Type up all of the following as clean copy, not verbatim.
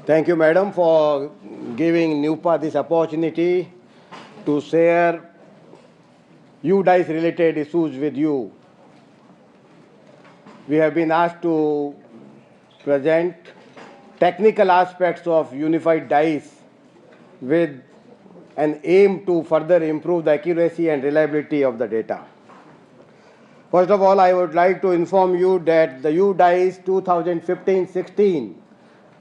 Thank you, madam, for giving NUPA this opportunity to share U-DISE related issues with you. We have been asked to present technical aspects of unified DISE with an aim to further improve the accuracy and reliability of the data. First of all, I would like to inform you that the U-DISE 2015-16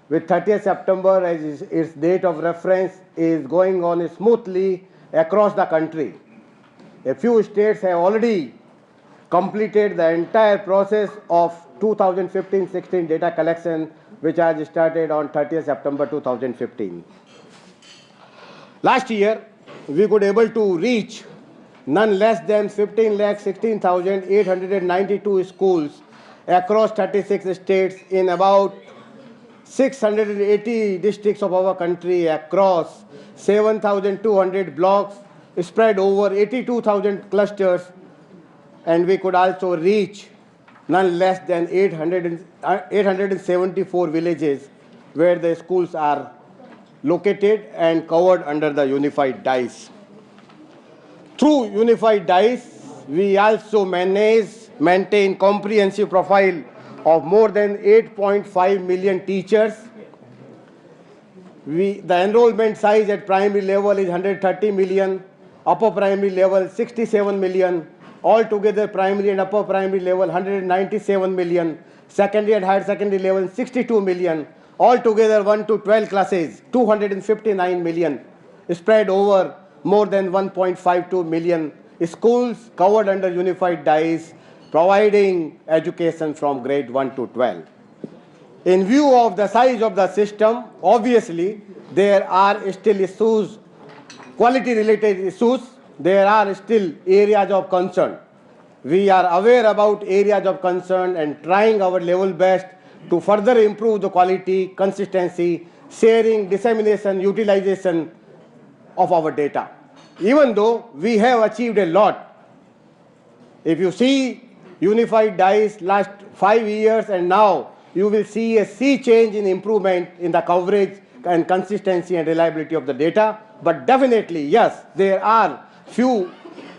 with 30th September as its date of reference is going on smoothly across the country. A few states have already completed the entire process of 2015-16 data collection, which has started on 30th September 2015. Last year, we could able to reach none less than 15,16,892 schools across 36 states in about 680 districts of our country across 7,200 blocks spread over 82,000 clusters, and we could also reach none less than 874 villages where the schools are located and covered under the unified DISE. Through unified DISE, we also maintain comprehensive profile of more than 8.5 million teachers. The enrollment size at primary level is 130 million, upper primary level 67 million, altogether primary and upper primary level 197 million, secondary and higher secondary level 62 million, altogether 1 to 12 classes 259 million, spread over more than 1.52 million schools covered under unified DISE, providing education from grade 1 to 12. In view of the size of the system, obviously, there are still issues, quality-related issues. There are still areas of concern. We are aware about areas of concern and trying our level best to further improve the quality, consistency, sharing, dissemination, utilization of our data. Even though we have achieved a lot, if you see unified DISE last 5 years and now, you will see a sea change in improvement in the coverage and consistency and reliability of the data. But definitely, yes, there are few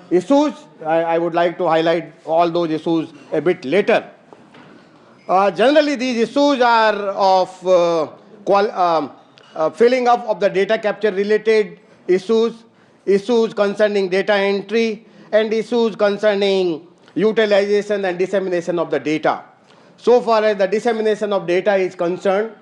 issues. I would like to highlight all those issues a bit later. Generally, these issues are of filling up of the data capture related issues, issues concerning data entry, and issues concerning utilization and dissemination of the data. So far as the dissemination of data is concerned,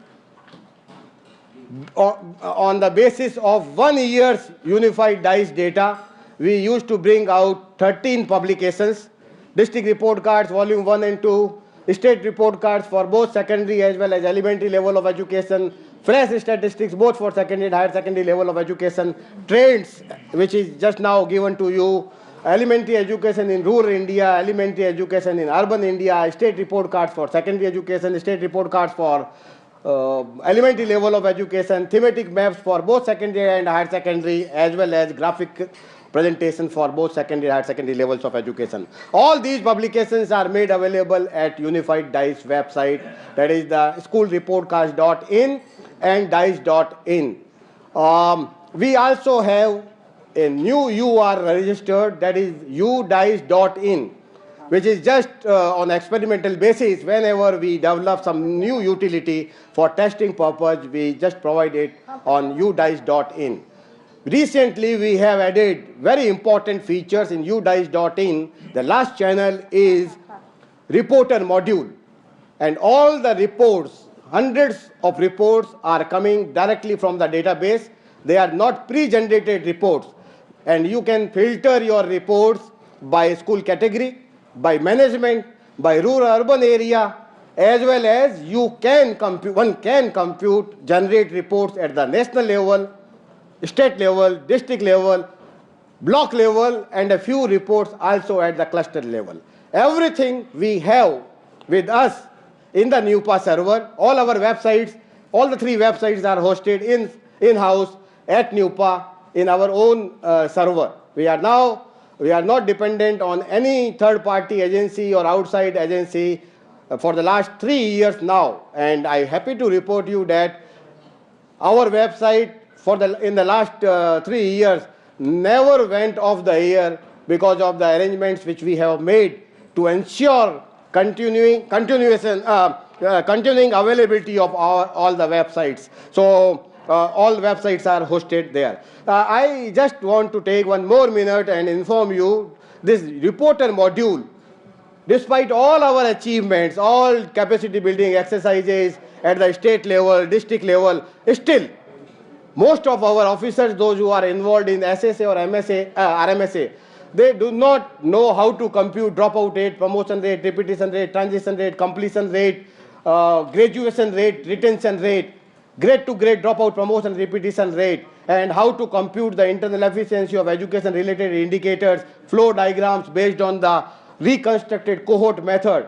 on the basis of 1 year's unified DISE data, we used to bring out 13 publications, district report cards, volume 1 and 2, state report cards for both secondary as well as elementary level of education, fresh statistics both for secondary and higher secondary level of education, trends, which is just now given to you, elementary education in rural India, elementary education in urban India, state report cards for secondary education, state report cards for elementary level of education, thematic maps for both secondary and higher secondary, as well as graphic presentation for both secondary and higher secondary levels of education. All these publications are made available at Unified DISE website, that is the schoolreportcards.in and dice.in. We also have a new UR registered, that is U-DISE.in, which is just on experimental basis. Whenever we develop some new utility for testing purpose, we just provide it on U-DISE.in. Recently, we have added very important features in U-DISE.in. The last channel is reporter module, and all the reports, hundreds of reports are coming directly from the database. They are not pre-generated reports, and you can filter your reports by school category, by management, by rural-urban area, as well as one can compute, generate reports at the national level, state level, district level, block level, and a few reports also at the cluster level. Everything we have with us in the NUPA server. All our websites, all the 3 websites are hosted in-house at NUPA in our own server. We are not dependent on any third-party agency or outside agency for the last 3 years now. And I'm happy to report you that our website in the last 3 years never went off the air because of the arrangements which we have made to ensure continuing availability of all the websites. So all websites are hosted there. I just want to take one more minute and inform you this reporter module, despite all our achievements, all capacity building exercises at the state level, district level, still most of our officers, those who are involved in SSA or RMSA, they do not know how to compute dropout rate, promotion rate, repetition rate, transition rate, completion rate, graduation rate, retention rate, grade to grade dropout, promotion, repetition rate, and how to compute the internal efficiency of education related indicators, flow diagrams based on the reconstructed cohort method.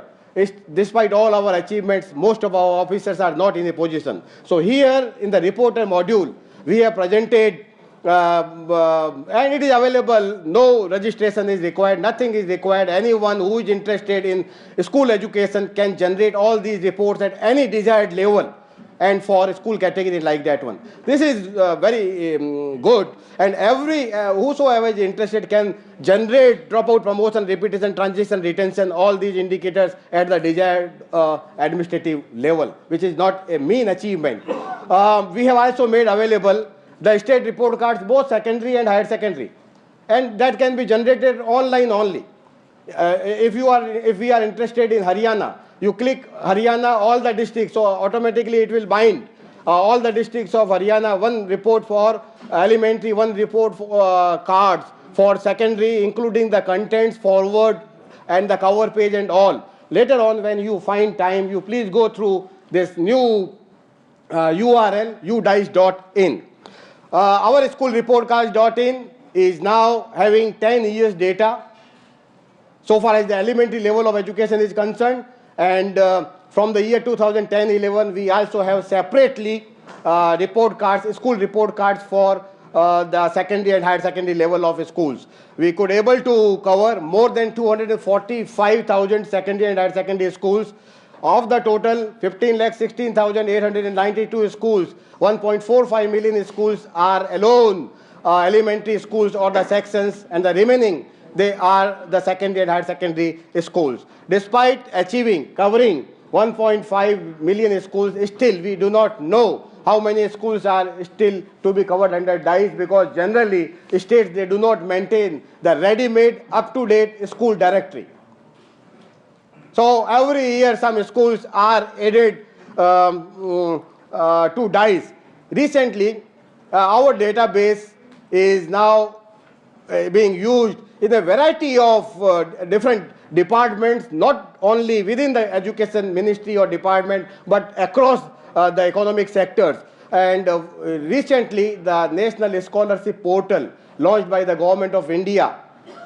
Despite all our achievements, most of our officers are not in a position. So here in the reporter module, we have presented and it is available. No registration is required, nothing is required. Anyone who is interested in school education can generate all these reports at any desired level and for a school category like that one. This is very good, and every whosoever is interested can generate dropout, promotion, repetition, transition, retention, all these indicators at the desired administrative level, which is not a mean achievement. We have also made available the state report cards, both secondary and higher secondary, and that can be generated online only. If we are interested in Haryana, you click Haryana, all the districts, so automatically it will bind all the districts of Haryana, one report for elementary, one report for cards for secondary, including the contents, forward, and the cover page and all. Later on, when you find time, you please go through this new URL, U-DISE.in. Our school report cards.in is now having 10 years data so far as the elementary level of education is concerned, and from the year 2010-11 we also have separately report cards, school report cards for the secondary and higher secondary level of schools. We could able to cover more than 245,000 secondary and higher secondary schools. Of the total 15,16,892 schools, 1.45 million schools are alone elementary schools or the sections, and the remaining they are the secondary and higher secondary schools. Despite covering 1.5 million schools, still we do not know how many schools are still to be covered under DISE, because generally states they do not maintain the ready-made up-to-date school directory. So every year some schools are added to DISE. Recently, our database is now being used in a variety of different departments, not only within the education ministry or department, but across the economic sectors. And recently, the National Scholarship Portal launched by the Government of India,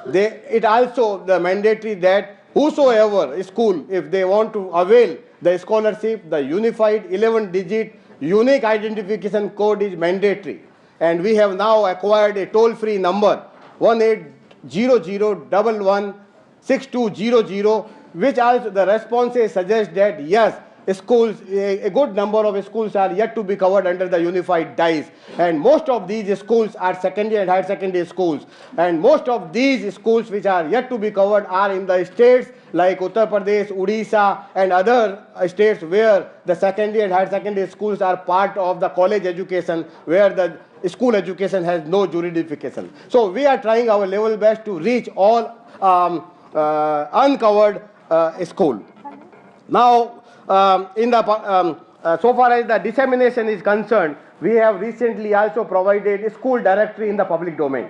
it also the mandatory that whosoever school, if they want to avail the scholarship, the unified 11-digit unique identification code is mandatory. And we have now acquired a toll-free number, 1800116200, which also the responses suggest that yes, schools, a good number of schools are yet to be covered under the unified DISE, and most of these schools are secondary and higher secondary schools, and most of these schools which are yet to be covered are in the states like Uttar Pradesh, Odisha, and other states where the secondary and higher secondary schools are part of the college education, where the school education has no juridification. So we are trying our level best to reach all uncovered school. Now, so far as the dissemination is concerned, we have recently also provided a school directory in the public domain.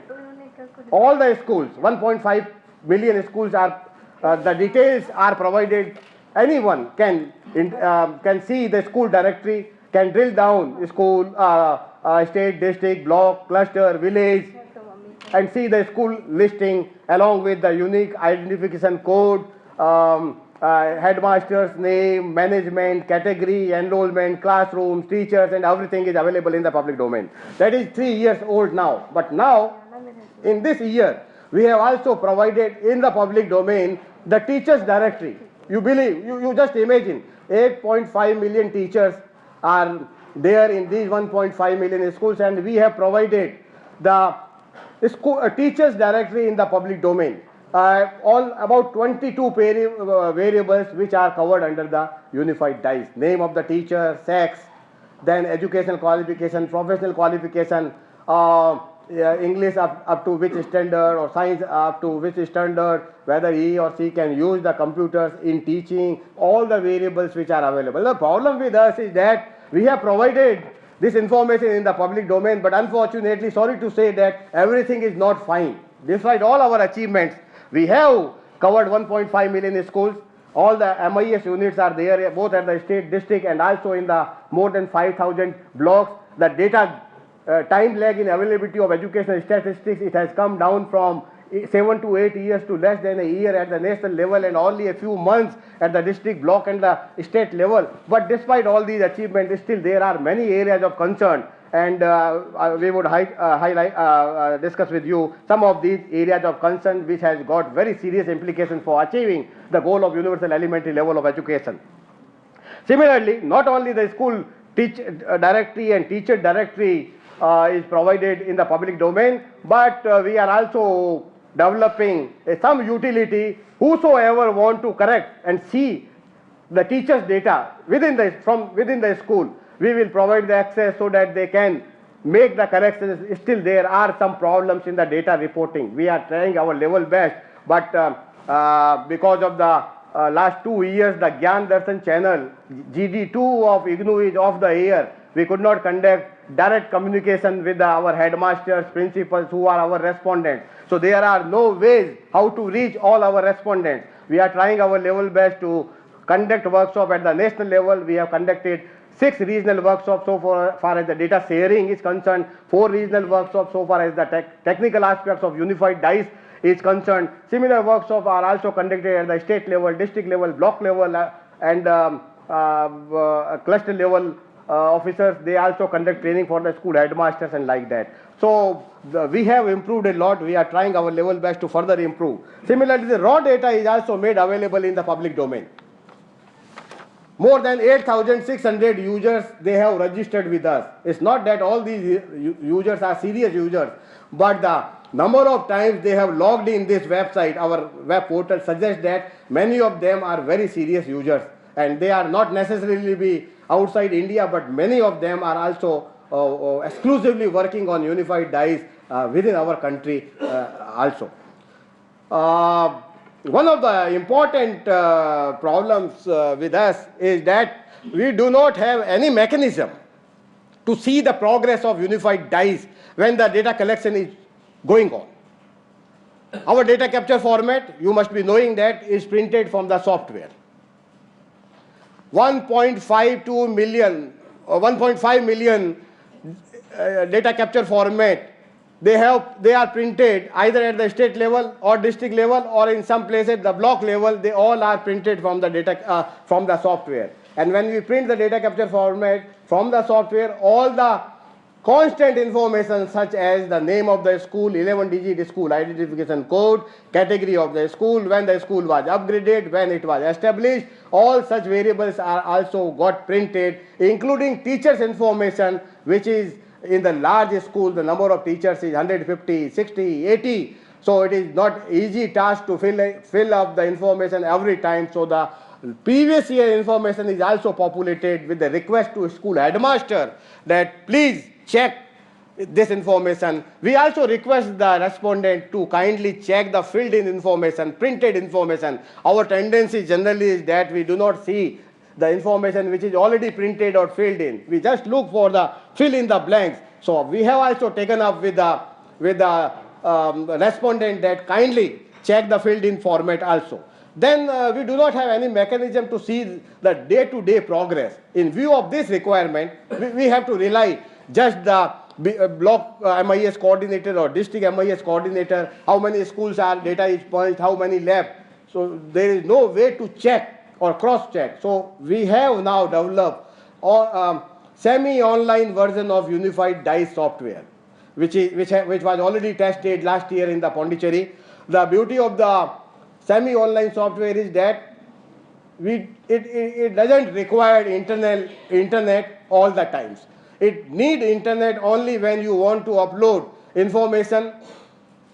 All the schools, 1.5 million schools are, the details are provided. Anyone can see the school directory, can drill down school, state, district, block, cluster, village, and see the school listing along with the unique identification code, headmaster's name, management, category, enrollment, classrooms, teachers, and everything is available in the public domain. That is 3 years old now. But now, in this year, we have also provided in the public domain the teachers directory. You believe, you just imagine, 8.5 million teachers are there in these 1.5 million schools, and we have provided the teachers directory in the public domain. All about 22 variables which are covered under the unified DISE. Name of the teacher, sex, then educational qualification, professional qualification, English up to which standard, or science up to which standard, whether he or she can use the computers in teaching, all the variables which are available. The problem with us is that we have provided this information in the public domain, but unfortunately, sorry to say that everything is not fine. Despite all our achievements, we have covered 1.5 million schools. All the MIS units are there, both at the state, district, and also in the more than 5,000 blocks. The data time lag in availability of educational statistics, it has come down from 7 to 8 years to less than a year at the national level, and only a few months at the district, block, and the state level. But despite all these achievements, still there are many areas of concern, and we would discuss with you some of these areas of concern which has got very serious implications for achieving the goal of universal elementary level of education. Similarly, not only the school directory and teacher directory is provided in the public domain, but we are also developing some utility. Whosoever want to correct and see the teachers' data within the school, we will provide the access so that they can make the corrections. Still there are some problems in the data reporting. We are trying our level best, but because of the last 2 years, the Gyan Darshan channel, GD2 of IGNOU is off the air. We could not conduct direct communication with our headmasters, principals, who are our respondents. So there are no ways how to reach all our respondents. We are trying our level best to conduct workshop at the national level. We have conducted 6 regional workshops so far as the data sharing is concerned, 4 regional workshops so far as the technical aspects of unified DISE is concerned. Similar workshops are also conducted at the state level, district level, block level, and cluster level officers. They also conduct training for the school headmasters and like that. So we have improved a lot. We are trying our level best to further improve. Similarly, the raw data is also made available in the public domain. More than 8,600 users, they have registered with us. It's not that all these users are serious users, but the number of times they have logged in this website, our web portal, suggests that many of them are very serious users, and they are not necessarily be outside India, but many of them are also exclusively working on unified DISE within our country also. One of the important problems with us is that we do not have any mechanism to see the progress of unified DISE when the data collection is going on. Our data capture format, you must be knowing that, is printed from the software. 1.52 million or 1.5 million data capture format, they are printed either at the state level or district level, or in some places the block level. They all are printed from the data from the software. And when we print the data capture format from the software, all the constant information such as the name of the school, 11-digit school identification code, category of the school, when the school was upgraded, when it was established, all such variables are also got printed, including teachers' information, which is in the large school, the number of teachers is 150, 60, 80. So it is not easy task to fill up the information every time. So the previous year information is also populated with the request to school headmaster that please check this information. We also request the respondent to kindly check the filled in information, printed information. Our tendency generally is that we do not see the information which is already printed or filled in. We just look for the fill in the blanks. So we have also taken up with the respondent that kindly check the filled in format also. Then we do not have any mechanism to see the day-to-day progress. In view of this requirement, we have to rely just the block MIS coordinator or district MIS coordinator, how many schools are data is punched, how many left. So there is no way to check or cross-check. So we have now developed a semi-online version of unified DISE software, which was already tested last year in the Pondicherry. The beauty of the semi-online software is that it doesn't require internet all the times. It need internet only when you want to upload information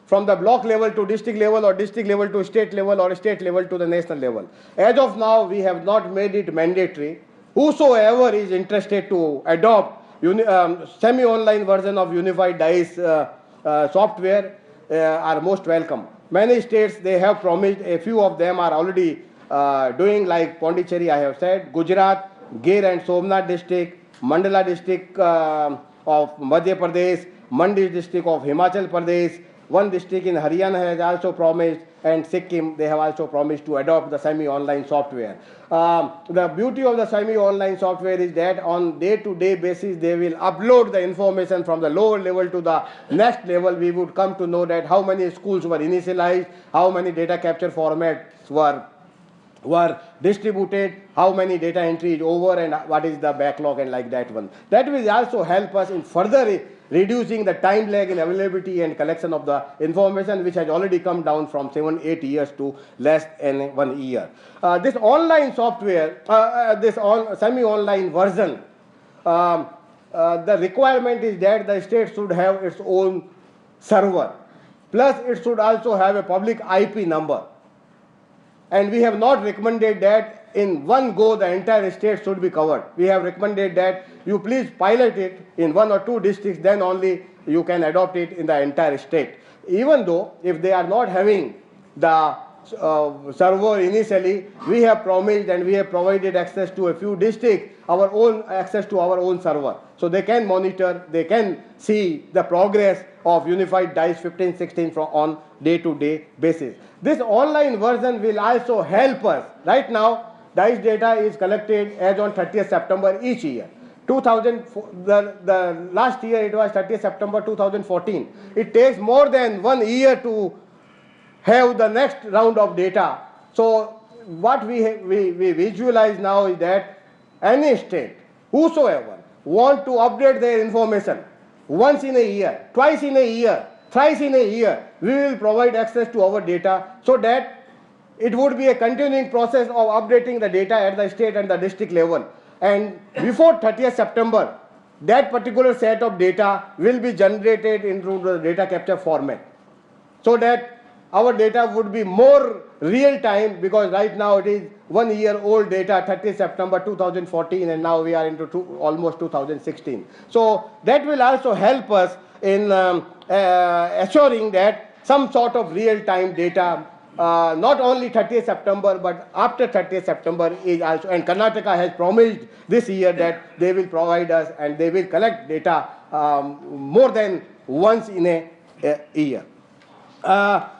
from the block level to district level, or district level to state level, or state level to the national level. As of now, we have not made it mandatory. Whosoever is interested to adopt semi-online version of Unified DICE software are most welcome. Many states, they have promised, a few of them are already doing, like Pondicherry, I have said, Gujarat, Gir and Somnath district, Mandala district of Madhya Pradesh, Mandi district of Himachal Pradesh, one district in Haryana has also promised, and Sikkim, they have also promised to adopt the semi-online software. The beauty of the semi-online software is that on day-to-day basis, they will upload the information from the lower level to the next level. We would come to know that how many schools were initialized, how many data capture formats were distributed, how many data entry is over, and what is the backlog, and like that one. That will also help us in further reducing the time lag in availability and collection of the information, which has already come down from 7-8 years to less than 1 year. This online software, this semi-online version, the requirement is that the state should have its own server, plus it should also have a public IP number. And we have not recommended that in one go the entire state should be covered. We have recommended that you please pilot it in 1 or 2 districts, then only you can adopt it in the entire state. Even though if they are not having the server initially, we have promised and we have provided access to a few districts, our own access to our own server. So they can monitor, they can see the progress of Unified DICE 15-16 on day-to-day basis. This online version will also help us. Right now, DICE data is collected as on 30th September each year. The last year it was 30th September 2014. It takes more than 1 year to have the next round of data. So what we visualize now is that any state, whosoever, want to update their information once in a year, twice in a year, thrice in a year, we will provide access to our data, so that it would be a continuing process of updating the data at the state and the district level. And before 30th September, that particular set of data will be generated into the data capture format, so that our data would be more real time, because right now it is 1 year old data, 30th September 2014, and now we are into almost 2016. So that will also help us in assuring that some sort of real time data, not only 30th September, but after 30th September is also, and Karnataka has promised this year that they will provide us and they will collect data more than once in a year. Now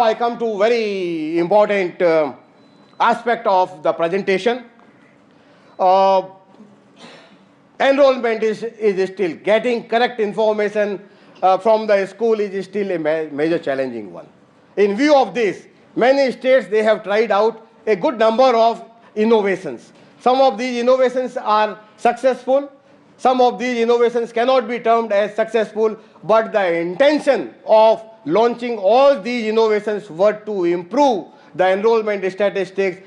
I come to very important aspect of the presentation. Enrollment is still getting correct information from the school is still a major challenging one. In view of this, many states, they have tried out a good number of innovations. Some of these innovations are successful. Some of these innovations cannot be termed as successful, but the intention of launching all these innovations were to improve the enrollment statistics.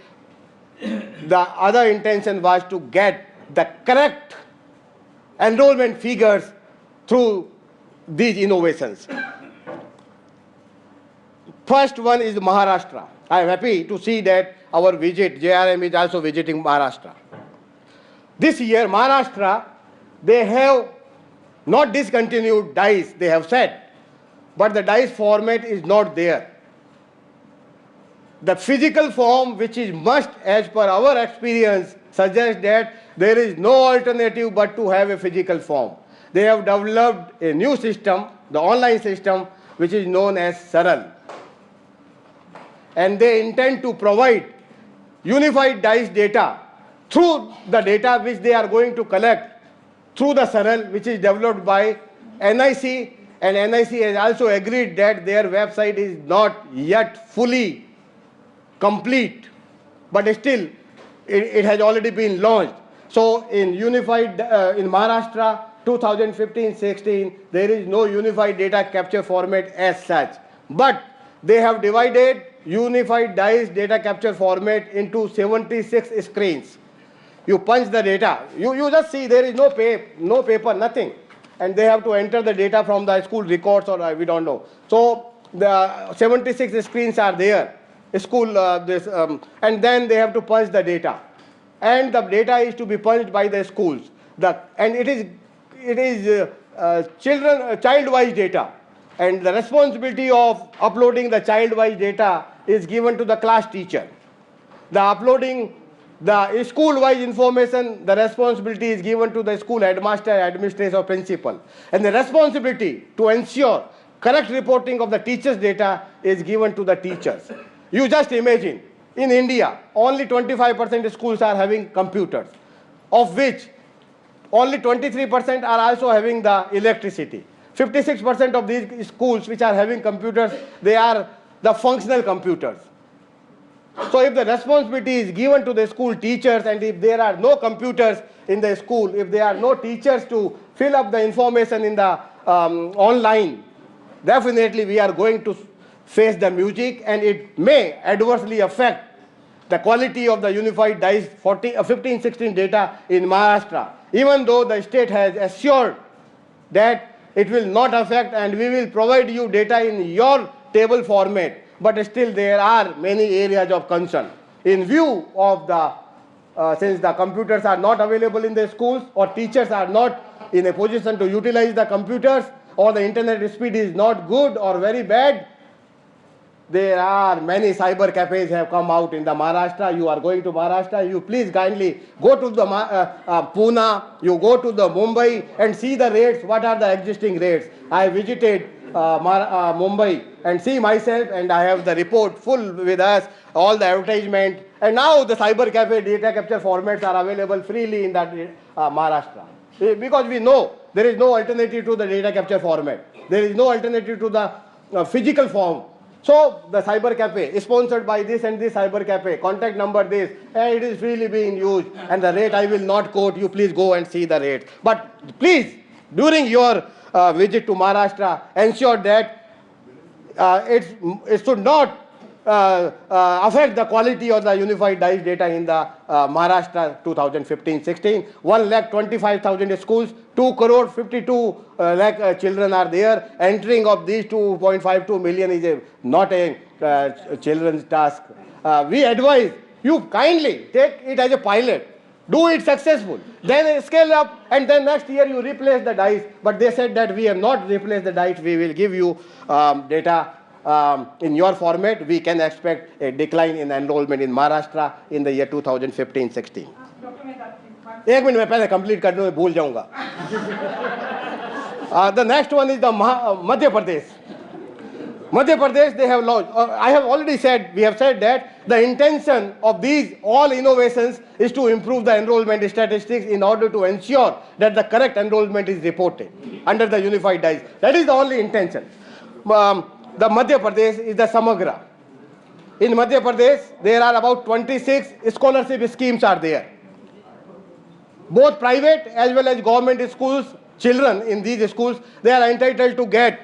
The other intention was to get the correct enrollment figures through these innovations. First one is Maharashtra. I am happy to see that our visit, JRM is also visiting Maharashtra. This year, Maharashtra, they have not discontinued DICE, they have said, but the DICE format is not there. The physical form, which is must as per our experience, suggests that there is no alternative but to have a physical form. They have developed a new system, the online system, which is known as SARAL. And they intend to provide unified DICE data through the data which they are going to collect through the SARAL, which is developed by NIC, and NIC has also agreed that their website is not yet fully complete, but still it has already been launched. So in unified, in Maharashtra 2015-16, there is no unified data capture format as such, but they have divided unified DICE data capture format into 76 screens. You punch the data. You just see there is no paper, nothing. And they have to enter the data from the school records or we don't know. So the 76 screens are there, school, and then they have to punch the data. And the data is to be punched by the schools. And it is child-wise data. And the responsibility of uploading the child-wise data is given to the class teacher. The uploading the school-wise information, the responsibility is given to the school headmaster, administrator, or principal. And the responsibility to ensure correct reporting of the teachers' data is given to the teachers. You just imagine, in India, only 25% of schools are having computers, of which only 23% are also having the electricity. 56% of these schools which are having computers, they are the functional computers. So if the responsibility is given to the school teachers, and if there are no computers in the school, if there are no teachers to fill up the information in the online, definitely we are going to face the music, and it may adversely affect the quality of the unified DICE 15-16 data in Maharashtra, even though the state has assured that it will not affect and we will provide you data in your table format. But still there are many areas of concern. In view of since the computers are not available in the schools, or teachers are not in a position to utilize the computers, or the internet speed is not good or very bad, there are many cyber cafes have come out in the Maharashtra. You are going to Maharashtra, you please kindly go to the Pune, you go to the Mumbai and see the rates, what are the existing rates. I visited Mumbai and see myself, and I have the report full with us, all the advertisement, and now the cyber cafe data capture formats are available freely in that Maharashtra. Because we know there is no alternative to the data capture format. There is no alternative to the physical form. So the cyber cafe is sponsored by this and this cyber cafe, contact number this, and it is freely being used, and the rate I will not quote, you please go and see the rate. But please, during your visit to Maharashtra, ensure that it should not affect the quality of the unified DICE data in the Maharashtra 2015-16. 1,25,000 schools, 2 crore 52 lakh children are there. Entering of these 2.52 million is not a children's task. We advise you kindly take it as a pilot. Do it successful. Then scale up, and then next year you replace the DICE. But they said that we have not replaced the DICE. We will give you data in your format. We can expect a decline in enrollment in Maharashtra in the year 2015-16. एक minute में पहले complete कर दूं, मैं भूल जाऊंगा. The next one is the Madhya Pradesh. Madhya Pradesh, they have launched. I have already said, we have said that the intention of these all innovations is to improve the enrollment statistics in order to ensure that the correct enrollment is reported under the unified DICE. That is the only intention. The Madhya Pradesh is the Samagra. In Madhya Pradesh, there are about 26 scholarship schemes are there. Both private as well as government schools, children in these schools, they are entitled to get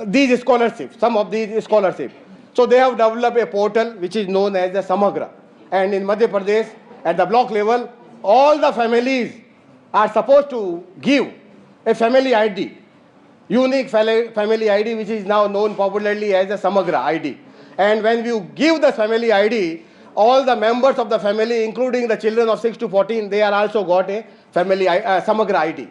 these scholarships, some of these scholarships. So they have developed a portal which is known as the Samagra. And in Madhya Pradesh, at the block level, all the families are supposed to give a family ID, unique family ID, which is now known popularly as the Samagra ID. And when you give the family ID, all the members of the family, including the children of 6 to 14, they are also got a family Samagra ID.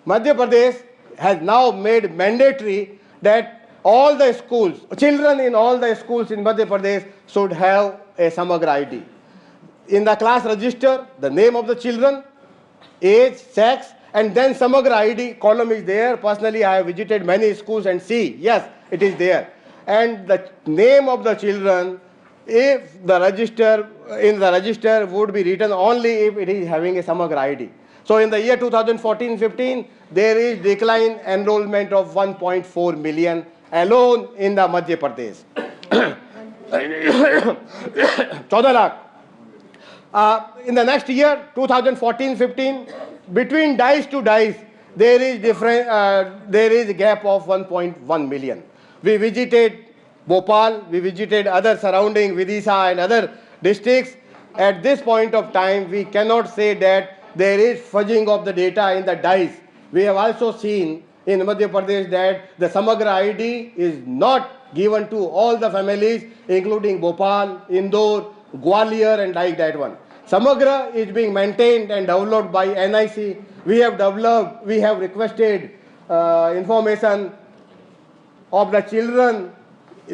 Madhya Pradesh has now made mandatory that all the schools, children in all the schools in Madhya Pradesh should have a Samagra ID. In the class register, the name of the children, age, sex, and then Samagra ID column is there. Personally, I have visited many schools and see, yes, it is there. And the name of the children, if the register, in the register would be written only if it is having a Samagra ID. So in the year 2014-15, there is decline enrollment of 1.4 million alone in the Madhya Pradesh. 14 lakh. In the next year, 2014-15, between DICE to DICE, there is a gap of 1.1 million. We visited Bhopal, we visited other surrounding Vidisha and other districts. At this point of time, we cannot say that there is fudging of the data in the DICE. We have also seen in Madhya Pradesh that the Samagra ID is not given to all the families, including Bhopal, Indore, Gwalior, and like that one. Samagra is being maintained and developed by NIC. We have requested information of the children,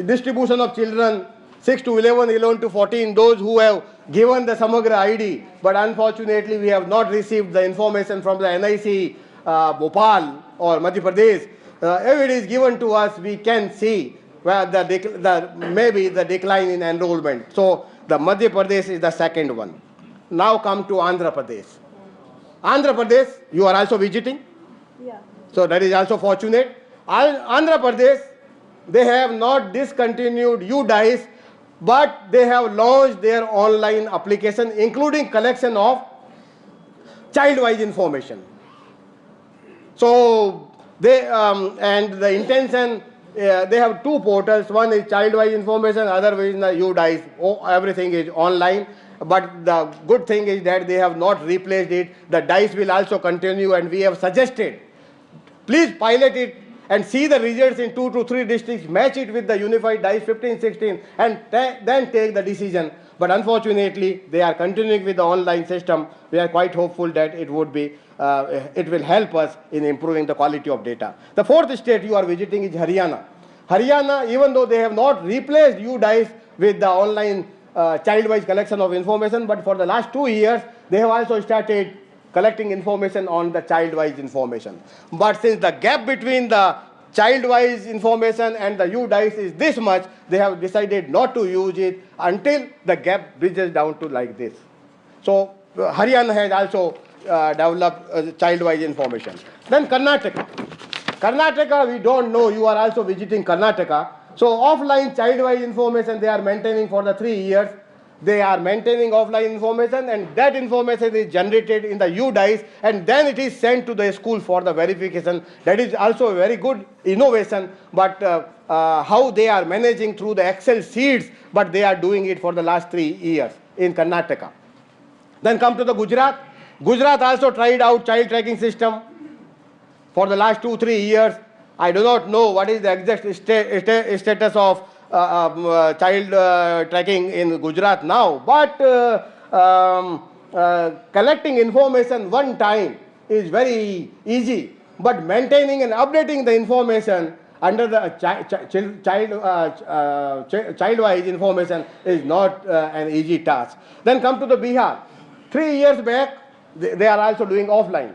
distribution of children 6 to 11, 11 to 14, those who have given the Samagra ID, but unfortunately we have not received the information from the NIC Bhopal or Madhya Pradesh. If it is given to us, we can see where maybe the decline in enrollment. So the Madhya Pradesh is the second one. Now come to Andhra Pradesh. Andhra Pradesh, you are also visiting? Yeah. So that is also fortunate. Andhra Pradesh, they have not discontinued U-DISE, but they have launched their online application, including collection of child-wise information. So they and the intention, they have two portals. One is child-wise information, other is the U-DISE. Everything is online. But the good thing is that they have not replaced it. The DICE will also continue, and we have suggested, please pilot it and see the results in 2 to 3 districts, match it with the unified DICE 15, 16, and then take the decision. But unfortunately, they are continuing with the online system. We are quite hopeful that it will help us in improving the quality of data. The fourth state you are visiting is Haryana. Haryana, even though they have not replaced U-DICE with the online child-wise collection of information, but for the last 2 years, they have also started collecting information on the child-wise information. But since the gap between the child-wise information and the U-DICE is this much, they have decided not to use it until the gap bridges down to like this. So Haryana has also developed child-wise information. Then Karnataka. Karnataka, we don't know, you are also visiting Karnataka. So offline child-wise information they are maintaining for the 3 years. They are maintaining offline information, and that information is generated in the U-DICE, and then it is sent to the school for the verification. That is also a very good innovation, but how they are managing through the Excel sheets, but they are doing it for the last 3 years in Karnataka. Then come to the Gujarat. Gujarat also tried out child tracking system for the last 2-3 years. I do not know what is the exact status of child tracking in Gujarat now, but collecting information one time is very easy, but maintaining and updating the information under the child-wise information is not an easy task. Then come to the Bihar. 3 years back, they are also doing offline.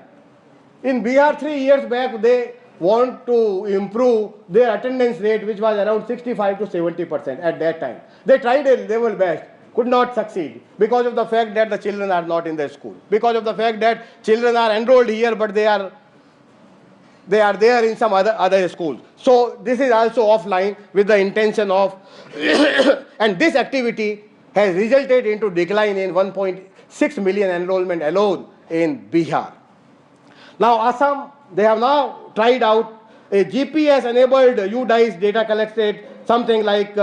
In Bihar, 3 years back, they want to improve their attendance rate, which was around 65 to 70% at that time. They tried a level best, could not succeed because of the fact that the children are not in the school, because of the fact that children are enrolled here, but they are there in some other schools. So this is also offline with the intention of, and this activity has resulted into decline in 1.6 million enrollment alone in Bihar. Now Assam, they have now tried out a GPS-enabled U-DICE data collected, something like in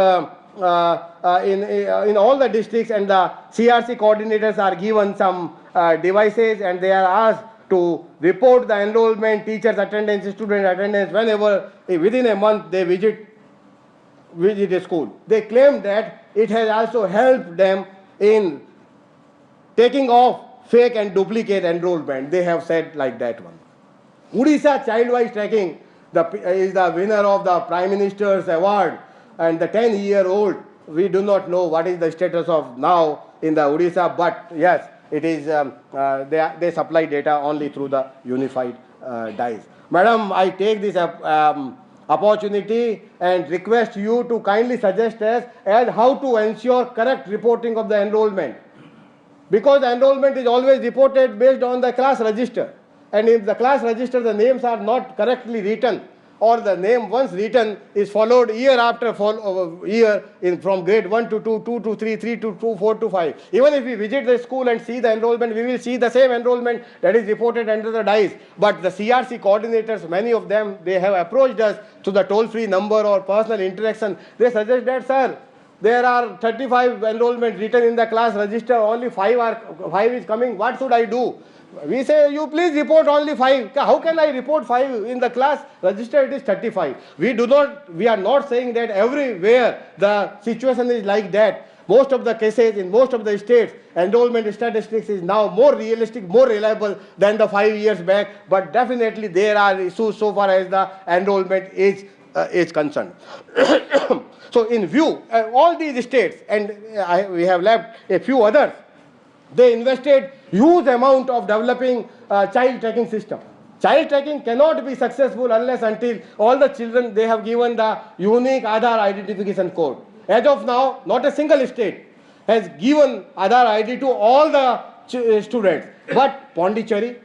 all the districts, and the CRC coordinators are given some devices, and they are asked to report the enrollment, teachers' attendance, student attendance, whenever within a month they visit a school. They claim that it has also helped them in taking off fake and duplicate enrollment. They have said like that one. Odisha child-wise tracking is the winner of the Prime Minister's award, and the 10-year-old, we do not know what is the status of now in the Odisha, but yes, it is they supply data only through the unified DICE. Madam, I take this opportunity and request you to kindly suggest us as how to ensure correct reporting of the enrollment, because the enrollment is always reported based on the class register. And if the class register, the names are not correctly written, or the name once written is followed year after year from grade 1 to 2, 2 to 3, 3 to 2, 4 to 5. Even if we visit the school and see the enrollment, we will see the same enrollment that is reported under the DISE. But the CRC coordinators, many of them, they have approached us to the toll-free number or personal interaction. They suggest that, sir, there are 35 enrollments written in the class register, only 5 is coming. What should I do? We say, you please report only 5. How can I report 5 in the class register? It is 35. We are not saying that everywhere the situation is like that. Most of the cases in most of the states, enrollment statistics is now more realistic, more reliable than the 5 years back. But definitely there are issues so far as the enrollment is concerned. So in view, all these states, and we have left a few others, they invested huge amount of developing child tracking system. Child tracking cannot be successful unless until all the children, they have given the unique Aadhaar identification code. As of now, not a single state has given Aadhaar ID to all the students. But Pondicherry,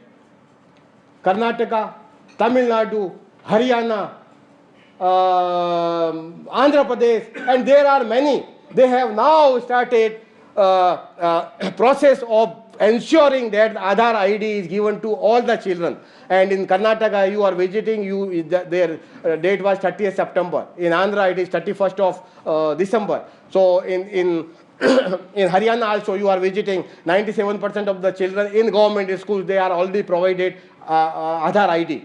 Karnataka, Tamil Nadu, Haryana, Andhra Pradesh, and there are many. They have now started a process of ensuring that Aadhaar ID is given to all the children. And in Karnataka, you are visiting, their date was 30th September. In Andhra, it is 31st of December. So in Haryana also, you are visiting, 97% of the children in government schools, they are already provided Aadhaar ID.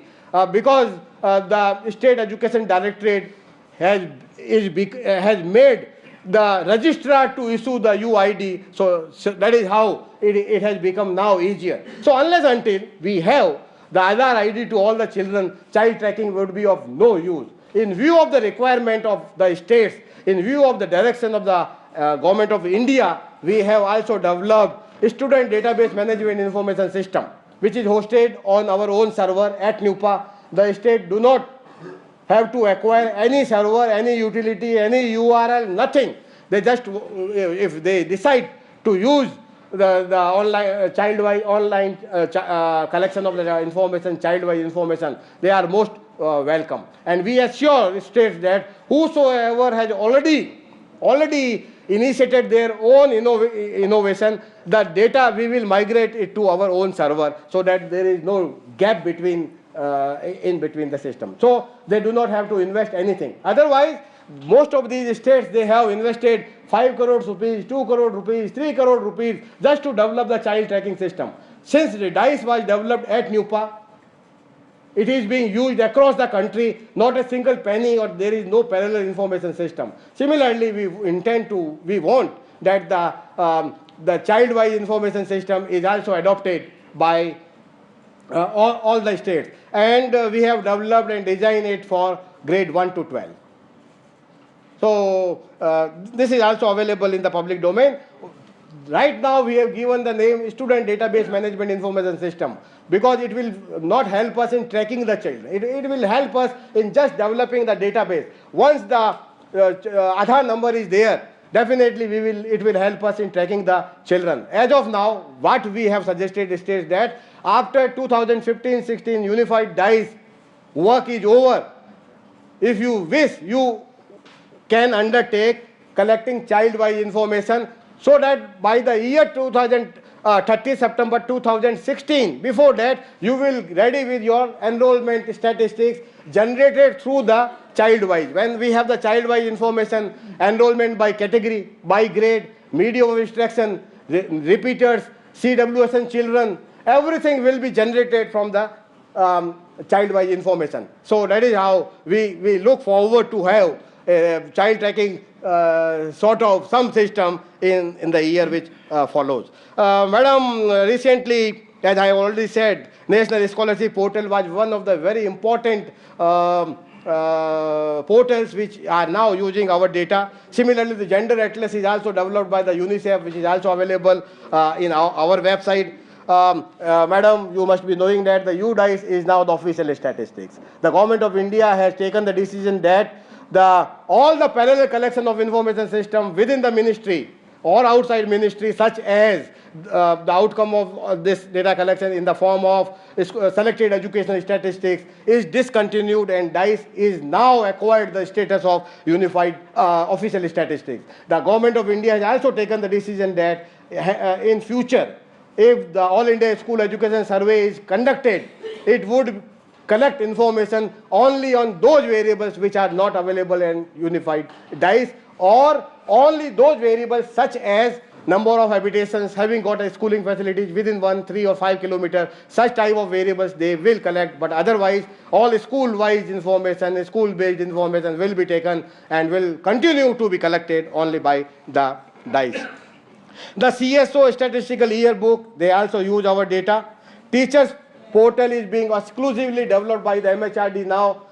Because the State Education Directorate has made the registrar to issue the UID, so that is how it has become now easier. So unless until we have the Aadhaar ID to all the children, child tracking would be of no use. In view of the requirement of the states, in view of the direction of the Government of India, we have also developed a student database management information system, which is hosted on our own server at NUPA. The state do not have to acquire any server, any utility, any URL, nothing. They just, if they decide to use the online child-wise online collection of the information, child-wise information, they are most welcome. And we assure states that whosoever has already initiated their own innovation, the data we will migrate it to our own server, so that there is no gap between in between the system. So they do not have to invest anything. Otherwise, most of these states, they have invested 5 crore rupees, 2 crore rupees, 3 crore rupees just to develop the child tracking system. Since the DISE was developed at NUPA, it is being used across the country, not a single penny, or there is no parallel information system. Similarly, we want that the child-wise information system is also adopted by all the states. And we have developed and designed it for grade 1 to 12. So this is also available in the public domain. Right now we have given the name Student Database Management Information System, because it will not help us in tracking the children. It will help us in just developing the database. Once the Aadhaar number is there, definitely it will help us in tracking the children. As of now, what we have suggested is that after 2015-16 Unified DISE work is over, if you wish, you can undertake collecting child-wise information, so that by the year 30 September 2016, before that, you will ready with your enrollment statistics generated through the child-wise. When we have the child-wise information, enrollment by category, by grade, medium of instruction, repeaters, CWSN children, everything will be generated from the child-wise information. So that is how we look forward to have child tracking sort of some system in the year which follows. Madam, recently, as I already said, National Scholarship Portal was one of the very important portals which are now using our data. Similarly, the Gender Atlas is also developed by the UNICEF, which is also available in our website. Madam, you must be knowing that the U-DISE is now the official statistics. The Government of India has taken the decision that all the parallel collection of information system within the ministry or outside ministry, such as the outcome of this data collection in the form of selected educational statistics is discontinued, and DICE is now acquired the status of unified official statistics. The government of India has also taken the decision that in future, if the All India School Education Survey is conducted, it would collect information only on those variables which are not available in unified DICE, or only those variables such as number of habitations having got a schooling facilities within 1, 3 or 5 kilometers. Such type of variables they will collect, but otherwise all school-wise information, school-based information will be taken and will continue to be collected only by the DICE. The CSO statistical yearbook, they also use our data. Teachers portal is being exclusively developed by the MHRD now.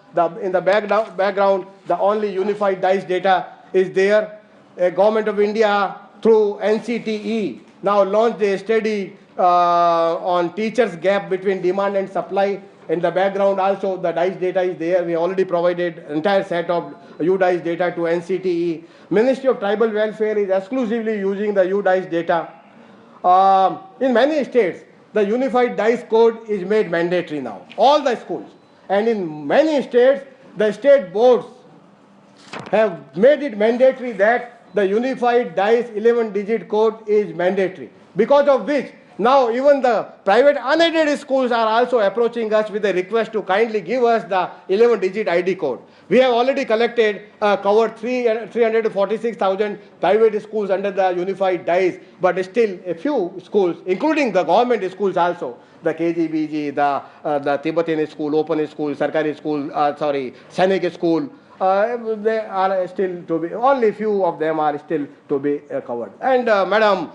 In the background, the only unified DICE data is there. Government of India through NCTE now launched a study on teachers' gap between demand and supply. In the background also the DICE data is there. We already provided entire set of U-DISE data to NCTE. Ministry of Tribal Welfare is exclusively using the U-DISE data. In many states, the unified DICE code is made mandatory now, all the schools. And in many states, the state boards have made it mandatory that the unified DICE 11-digit code is mandatory, because of which now even the private unaided schools are also approaching us with a request to kindly give us the 11-digit ID code. We have already covered 346,000 private schools under the unified DICE, but still a few schools, including the government schools also, the KGBG, the Tibetan school, open school, Sarkari school, Sainik school, they are still to be, only few of them are still to be covered. And Madam,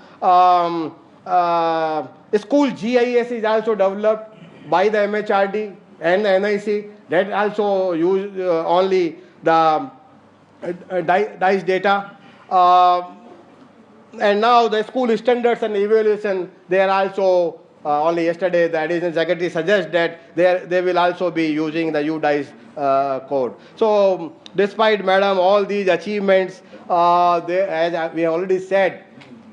school GIS is also developed by the MHRD and the NIC, that also use only the DICE data. And now the school standards and evaluation, they are also, only yesterday the additional secretary suggests that they will also be using the U-DICE code. So despite, madam, all these achievements, as we already said,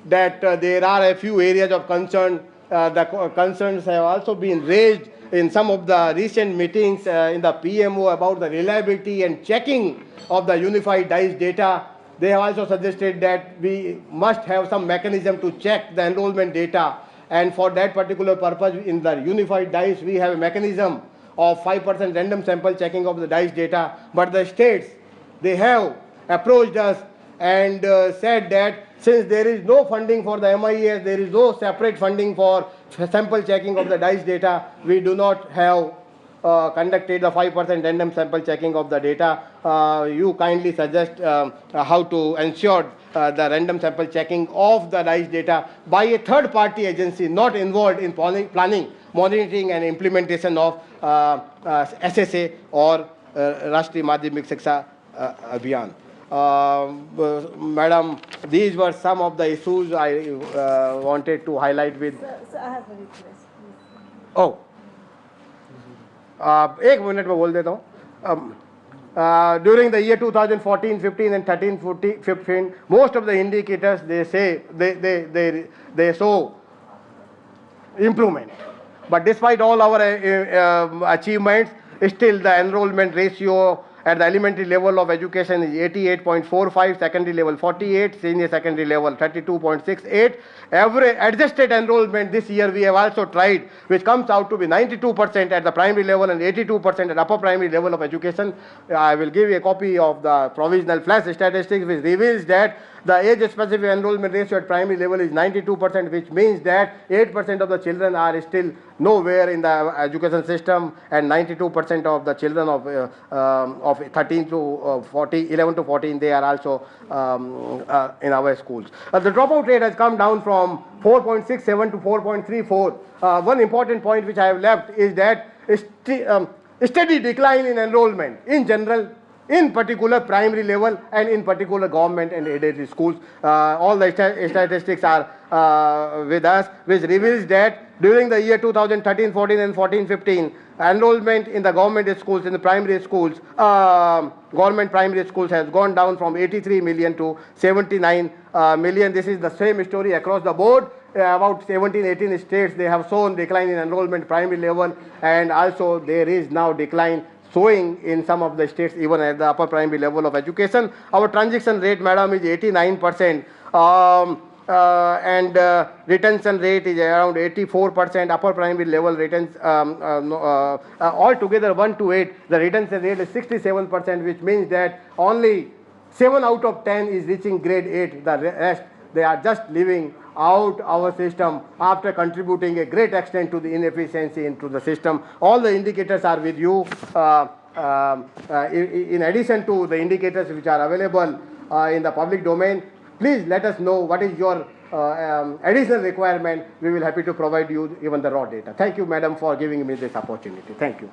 that there are a few areas of concern. The concerns have also been raised in some of the recent meetings in the PMO about the reliability and checking of the unified DICE data. They have also suggested that we must have some mechanism to check the enrollment data, and for that particular purpose in the unified DICE we have a mechanism of 5% random sample checking of the DICE data. But the states, they have approached us and said that since there is no funding for the MIS, there is no separate funding for sample checking of the DICE data, we do not have conducted the 5% random sample checking of the data. You kindly suggest how to ensure the random sample checking of the DICE data by a third-party agency not involved in planning, monitoring and implementation of SSA or Rashtriya Madhyamik Shiksha Abhiyan. Madam, these were some of the issues I wanted to highlight with. Sir, I have a request. Oh, एक minute में बोल देता हूँ. During the year 2014, 15 and 13, 14, 15, most of the indicators, they say they show improvement. But despite all our achievements, still the enrollment ratio at the elementary level of education is 88.45, secondary level 48, senior secondary level 32.68. Average adjusted enrollment this year we have also tried, which comes out to be 92% at the primary level and 82% at upper primary level of education. I will give you a copy of the provisional flash statistics, which reveals that the age-specific enrollment ratio at primary level is 92%, which means that 8% of the children are still nowhere in the education system, and 92% of the children of 13 to 11 to 14, they are also in our schools. The dropout rate has come down from 4.67 to 4.34. One important point which I have left is that steady decline in enrollment in general in particular primary level and in particular government and aided schools. All the statistics are with us, which reveals that during the year 2013-14 and 14-15, enrollment in the government schools, in the primary schools, government primary schools has gone down from 83 million to 79 million. This is the same story across the board. About 17-18 states, they have shown decline in enrollment primary level, and also there is now decline showing in some of the states even at the upper primary level of education. Our transaction rate, madam, is 89%. And retention rate is around 84%. Upper primary level retention, altogether 1 to 8, the retention rate is 67%, which means that only 7 out of 10 is reaching grade 8. The rest, they are just leaving out our system after contributing a great extent to the inefficiency into the system. All the indicators are with you. In addition to the indicators which are available in the public domain, please let us know what is your additional requirement. We will happy to provide you even the raw data. Thank you, madam, for giving me this opportunity. Thank you.